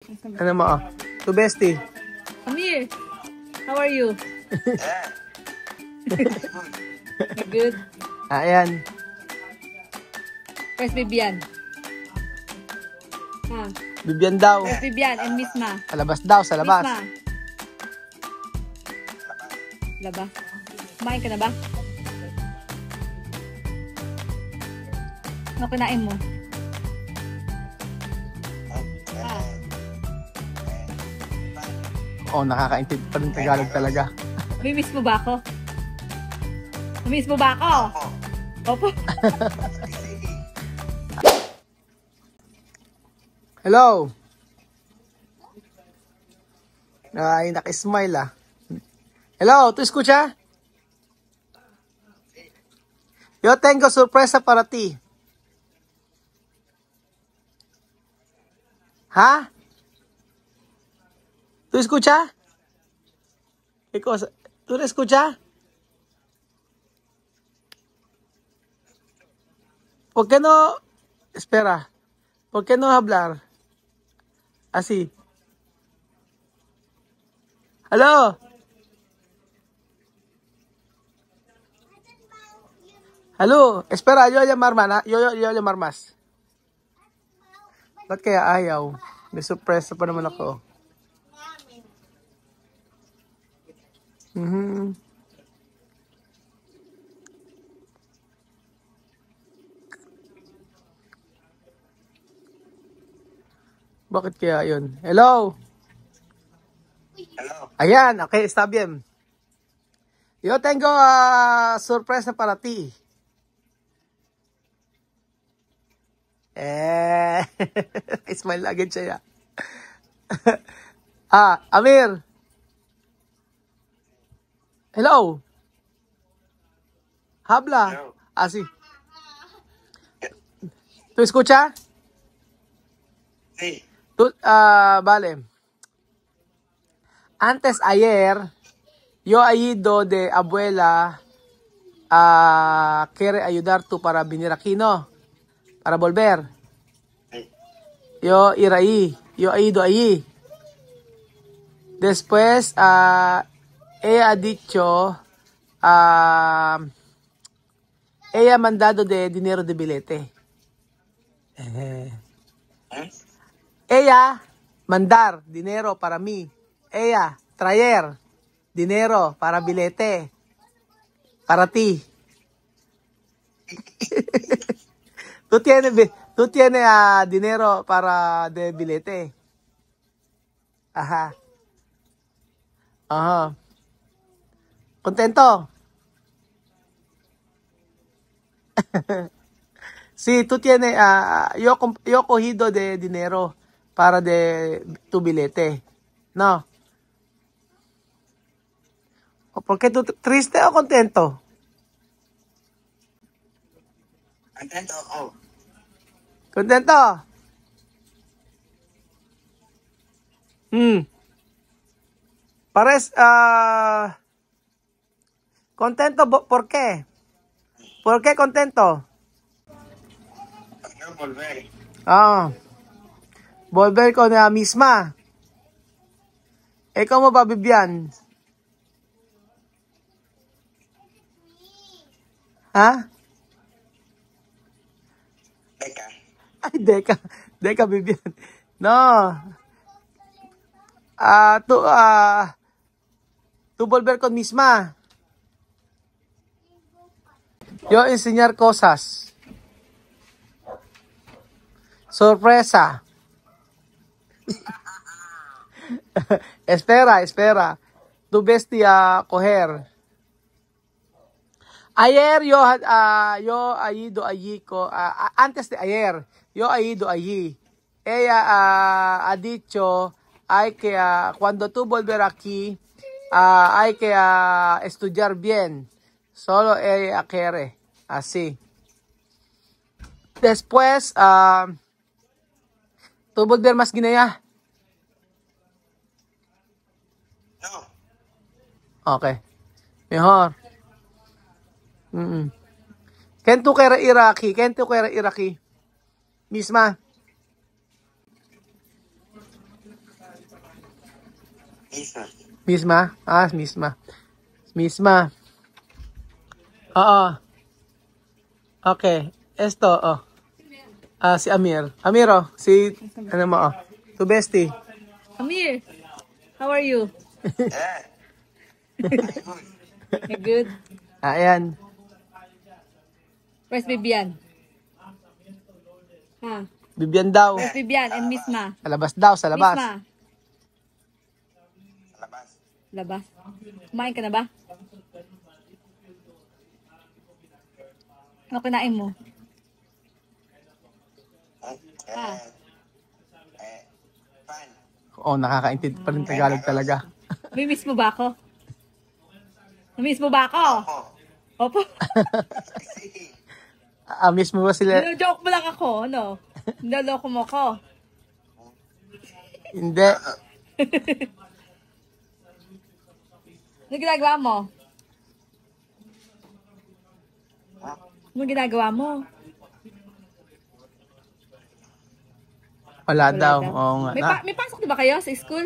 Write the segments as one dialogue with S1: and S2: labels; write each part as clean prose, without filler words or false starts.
S1: Ano mo? To bestie.
S2: Amir, how are you? Good.
S1: Ayan.
S2: Where's Bibian? Ha?
S1: Bibian daw.
S2: Where's Bibian and Miss Ma?
S1: Sa labas daw, sa labas.
S2: Miss Ma. Laba. Kumain ka na ba? Ano kinain mo?
S1: Oh, nakakaintindi pa rin Tagalog talaga.
S2: Miss mo ba ako? Miss mo ba ako? Opo.
S1: Hello. Ay, naka-smile ah. Hello, ¿tú escucha? Yo tengo sorpresa para ti. ¿Ha? ¿Tú escucha? ¿Qué cosa? ¿Tú le escucha? ¿Por qué no? Espera. ¿Por qué no hablar? Así. ¿Aló? Halo, espera, yo llamar mana, yo llamar mas. Ba't kaya ayaw? May surprise pa naman ako. Bakit kaya yun? Hello?
S3: Hello.
S1: Ayan, okay, está bien. Yo tengo sorpresa para ti. Smile agad siya. Amir. Hello. Habla.
S3: Hello.
S1: Sí. ¿Tú escucha?
S3: Sí.
S1: Tú, vale. Antes ayer, yo he ido de abuela quiere ayudar tú para venir aquí, ¿no? Para volver.
S3: Sí.
S1: Yo ir ahí. Yo he ido allí. Después, ella ha dicho, ella ha mandado de dinero de billete. Ella mandar dinero para mí. Ella traer dinero para billete. Para ti. Tú tienes dinero para de billete. Ajá. Ajá. ¿Contento? Sí, tú tienes, yo cogido de dinero para de tu billete. No. ¿Por qué tú triste o contento?
S3: Contento ako.
S1: ¿Contento? Pares, contento, ¿por qué? ¿Por qué contento?
S3: Ano volver?
S1: Volver con la misma. ¿Cómo va Vivian? ¿Ah?
S3: Teka.
S1: Ay, Deca Vivian. No. Tú volver con misma. Yo enseñar cosas. Sorpresa. Espera. Tu bestia coger. Ayer yo he ido allí antes de ayer yo he ido allí. Ella ha dicho hay que cuando tú volver aquí hay que estudiar bien. Solo ella quiere así. Después tú volver más Guinea.
S3: No.
S1: Okay. Mejor. ¿Quién tú quiere Iraqi? ¿Quién tú quiere Iraqi? Misma.
S3: misma.
S1: Misma? Ah, misma. Misma. Oo. Okay. Esto, oh. Si Amir. Amir, oh. Si, ano mo, oh. Tu bestie.
S2: Amir, how are you?
S3: Yeah. Good.
S2: You're good?
S1: Ayan.
S2: Where's Bibian? Ha?
S1: Bibian daw.
S2: Where's Bibian and Misma?
S1: Sa labas daw, sa labas.
S2: Misma,
S3: Labas.
S2: labas. Kumain ka na ba? Ano kinain mo?
S3: Eh, eh, fine.
S1: Oo, nakakaintindi pa rin Tagalog talaga.
S2: Miss mo ba ako? Miss mo ba ako?
S3: Oh.
S2: Opo.
S3: Sí.
S1: Miss mo ba sila?
S2: Joke mo lang ako, ano? Naloko mo ko.
S1: Hindi.
S2: Ano ginagawa mo? Ano ginagawa mo?
S1: Wala daw. Oo nga.
S2: May pasok di ba kayo sa school?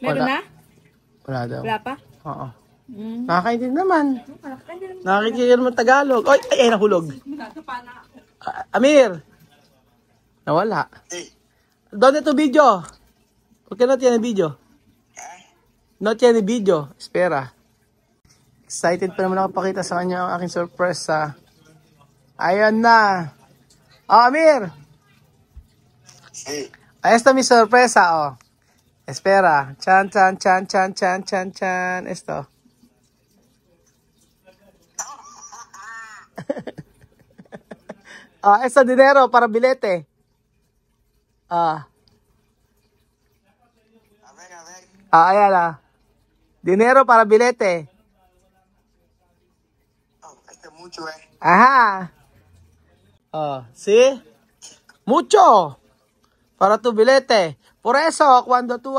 S2: Meron
S1: Wala.
S2: na?
S1: Wala daw.
S2: Wala pa?
S1: Oo.
S2: Mm.
S1: Nakakaintindi naman. Nakakaintindi naman Tagalog. Ay, nahulog. Amir. Nawala.
S3: Sí.
S1: ¿Dónde tu video? ¿Por qué no tiene video? No tiene video. Espera. Excited pa naman ako pakita sa kanya ang aking sorpresa. Ayan na. Oh, Amir.
S3: Sí.
S1: Ahí está mi sorpresa, oh. Espera. Chan, chan, chan, chan, chan, chan, chan. Esto. Esto dinero para bilete.
S3: A ver, a ver.
S1: Ayan ah. Dinero para bilete.
S3: Oh, este es mucho, eh.
S1: Ajá. ¿Sí? Mucho. Para tu bilete. Por eso, cuando tú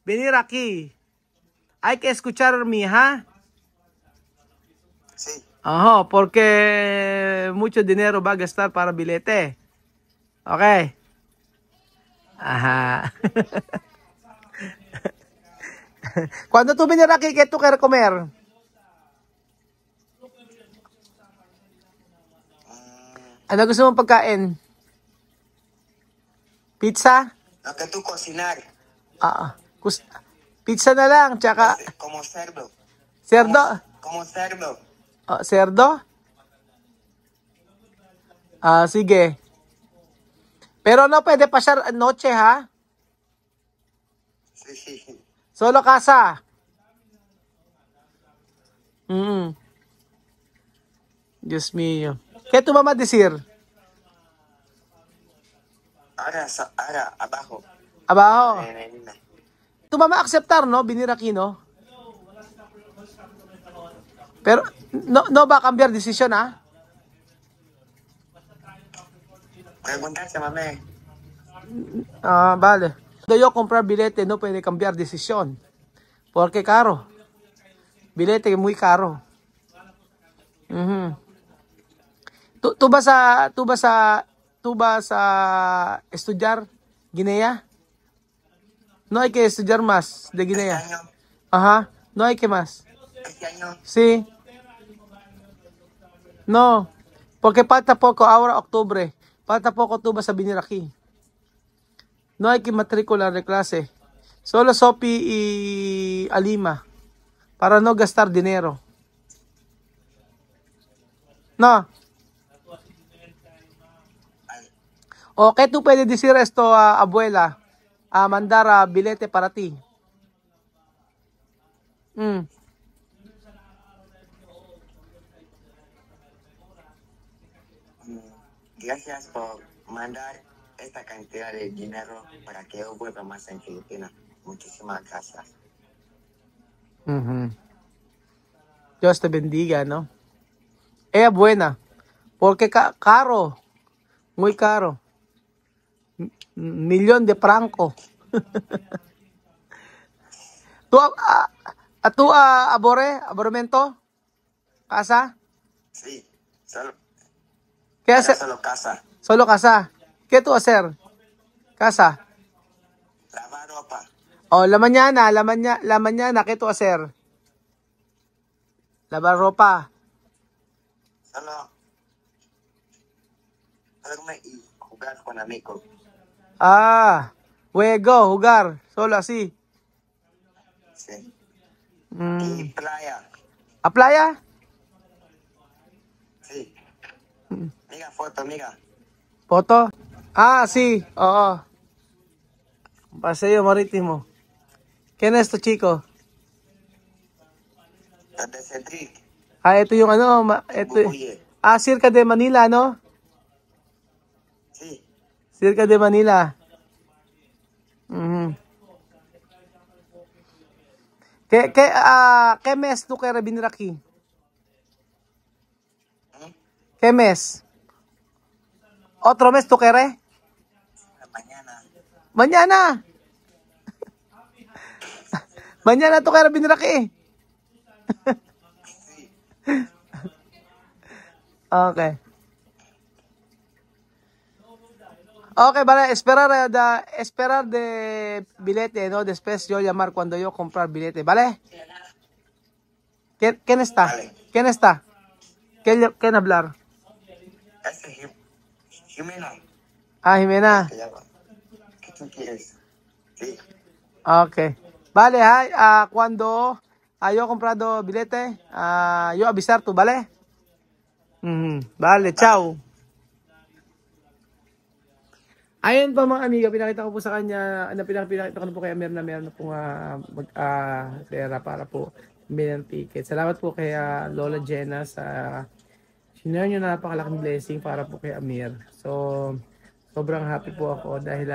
S1: venir aquí, hay que escucharme, ¿ha?
S3: Sí.
S1: Ajá, porque mucho dinero va a gastar para bilete. Okay. Ajá. Cuando tú venir aquí, ¿qué tú quieres comer? Ano gusto mong pagkain? Pizza?
S3: Lo que tú cocinar.
S1: Pizza na lang, tsaka
S3: Como cerdo.
S1: cerdo.
S3: Como cerdo.
S1: Cerdo? Sige. Pero no pwede pasar noche, ha?
S3: Sí, sí.
S1: Solo casa. Dios mío. ¿Qué tú vas a decir?
S3: Ahora, abajo.
S1: Abajo.
S3: Nena.
S1: Tu vas a aceptar, no? Venir aquí, no? Pero, no va a cambiar decisión, ha?
S3: Preguntarse, mami.
S1: Vale. Cuando yo comprar bilete, no puede cambiar decisión. Porque caro. Bilete muy caro. ¿Tú vas a estudiar Guinea? No hay que estudiar más de
S3: Este
S1: Guinea.
S3: año.
S1: Ajá. No hay que más.
S3: Este año.
S1: Sí. No. Porque falta poco. Ahora octubre. Falta poco tú vas a venir aquí. No hay que matricular de clase. Solo Sopi y Alima. Para no gastar dinero. No. ¿O qué tú puedes decir esto, abuela? A mandar bilete para ti.
S3: Gracias por mandar esta cantidad de dinero para que yo vuelva más en Filipinas. Muchísimas gracias.
S1: Dios te bendiga, ¿no? Es buena. Porque caro. Muy caro. Millón de franco. ¿Tú aborremiento? ¿Casa?
S3: Sí, solo,
S1: ¿Qué hacer?
S3: solo casa.
S1: Solo casa. ¿Qué tú hacer? Casa.
S3: Lavar ropa.
S1: Oh, la mañana, la mañana, ¿qué tú hacer? Lavar ropa.
S3: Solo dormir y jugar con amigos.
S1: Ah, juego, jugar, solo así.
S3: Sí.
S1: Mm.
S3: Y playa.
S1: ¿A playa?
S3: Sí. Mira foto, mira.
S1: ¿Foto? Ah, sí, oo. Paseo marítimo. ¿Quién es tu chico?
S3: De Cedric.
S1: Ah, ito yung ano, ito.
S3: Bubuye.
S1: Ah, circa de Manila, no?
S3: Sí.
S1: Circa de Manila. Mhm. ¿Qué mes tú quieres venir aquí?
S3: ¿Mm?
S1: ¿Qué mes? ¿Otro mes tú quieres?
S3: Mañana.
S1: Mañana. Mañana tú quieres venir aquí.
S3: Sí.
S1: Okay. Okay, vale, esperar de billete, ¿no? Después yo llamar cuando yo comprar billete, ¿vale? ¿Quién está?
S3: Vale.
S1: ¿Quién está? ¿Quién hablar?
S3: Ese Jimena.
S1: Ah, Jimena.
S3: Te llama. ¿Qué tú quieres? Sí.
S1: Okay. Vale, cuando yo comprado billete, yo avisar tú, ¿vale? Vale, ciao. Ayun po mga amiga, pinakita ko po sa kanya, pinakita ko na po kay Amir na meron na pong pera para po bili ng ticket. Salamat po kay Lola Jenna sa sinare nyo na napakalaking blessing para po kay Amir. So, sobrang happy po ako dahil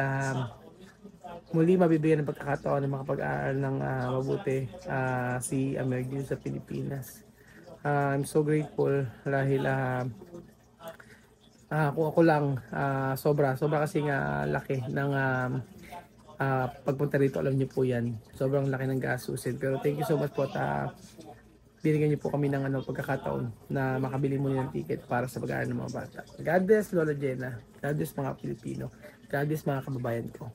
S1: muli mabibigyan ng pagkakataon ng makapag-aaral ng mabuti si Amir dito sa Pilipinas. I'm so grateful dahil kung ako lang, sobra kasi nga laki ng pagpunta rito, alam niyo po yan. Sobrang laki ng gastusin. Pero thank you so much po at binigyan niyo po kami ng pagkakataon na makabili muna ng ticket para sa pag-aaral ng mga bata. God bless Lola Jenna. God bless mga Pilipino. God bless mga kababayan ko.